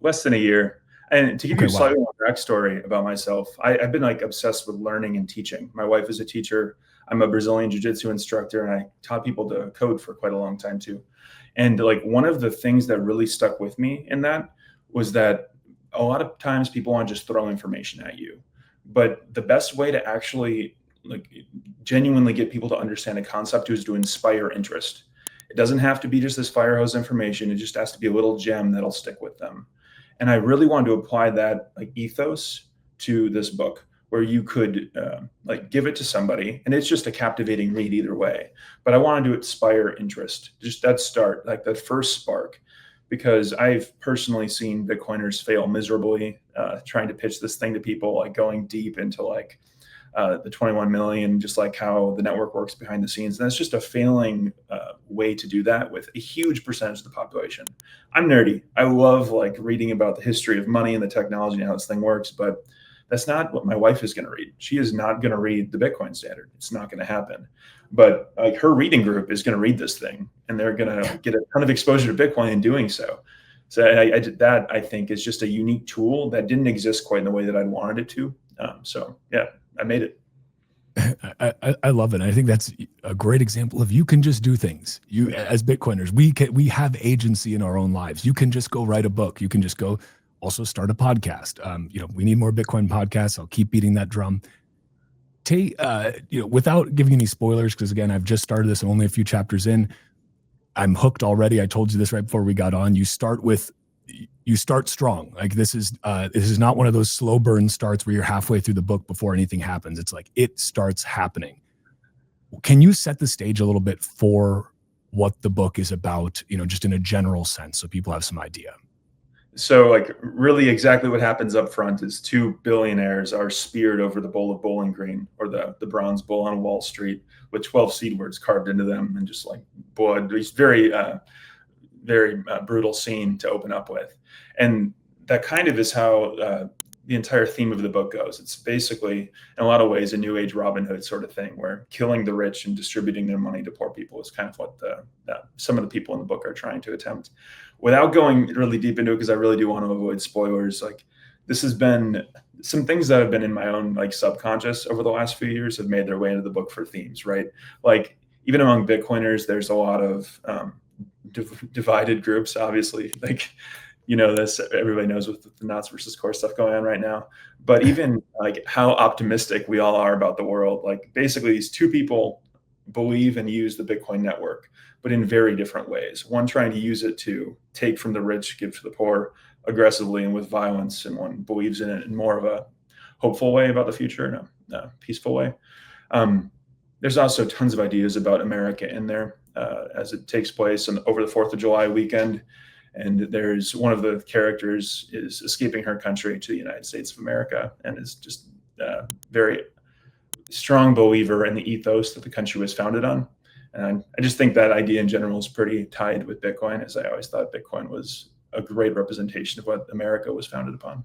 less than a year. And to give you Okay, a wow. slightly more backstory about myself, I've been like obsessed with learning and teaching. My wife is a teacher. I'm a Brazilian jiu-jitsu instructor, and I taught people to code for quite a long time too. And like one of the things that really stuck with me in that was that a lot of times people want to just throw information at you. But the best way to actually like genuinely get people to understand a concept is to inspire interest. It doesn't have to be just this fire hose information. It just has to be a little gem that'll stick with them. And I really wanted to apply that like ethos to this book, where you could like give it to somebody, and it's just a captivating read either way. But I wanted to inspire interest, just that start, like that first spark, because I've personally seen Bitcoiners fail miserably trying to pitch this thing to people, like going deep into like the 21 million, just like how the network works behind the scenes. And that's just a failing way to do that with a huge percentage of the population. I'm nerdy. I love like reading about the history of money and the technology and how this thing works, but that's not what my wife is going to read. She is not going to read the Bitcoin Standard. It's not going to happen. But like her reading group is going to read this thing, and they're going to get a ton of exposure to Bitcoin in doing so. So that I think is just a unique tool that didn't exist quite in the way that I'd wanted it to. So yeah, I made it. I love it. I think that's a great example of you can just do things. You as Bitcoiners, we have agency in our own lives. You can just go write a book. You can just go also start a podcast. We need more Bitcoin podcasts. I'll keep beating that drum. Without giving any spoilers, because again, I've just started this and only a few chapters in. I'm hooked already. I told you this right before we got on. You start strong. Like this is not one of those slow burn starts where you're halfway through the book before anything happens. It's like it starts happening. Can you set the stage a little bit for what the book is about, just in a general sense, so people have some idea? So like really exactly what happens up front is two billionaires are speared over the bowl of Bowling Green, or the bronze bull on Wall Street, with 12 seed words carved into them, and just like blood. It's very brutal scene to open up with. And that kind of is how the entire theme of the book goes. It's basically, in a lot of ways, a new age Robin Hood sort of thing, where killing the rich and distributing their money to poor people is kind of what some of the people in the book are trying to attempt. Without going really deep into it, because I really do want to avoid spoilers, like this has been some things that have been in my own like subconscious over the last few years have made their way into the book for themes, right? Like even among Bitcoiners, there's a lot of divided groups, obviously, like, this everybody knows with the Knots versus Core stuff going on right now, but even like how optimistic we all are about the world. Like basically these two people believe and use the Bitcoin network, but in very different ways. One trying to use it to take from the rich, give to the poor aggressively and with violence, and one believes in it in more of a hopeful way about the future, in a peaceful way. There's also tons of ideas about America in there as it takes place over the 4th of July weekend. And there's one of the characters is escaping her country to the United States of America, and is just a very strong believer in the ethos that the country was founded on. And I just think that idea in general is pretty tied with Bitcoin, as I always thought Bitcoin was a great representation of what America was founded upon.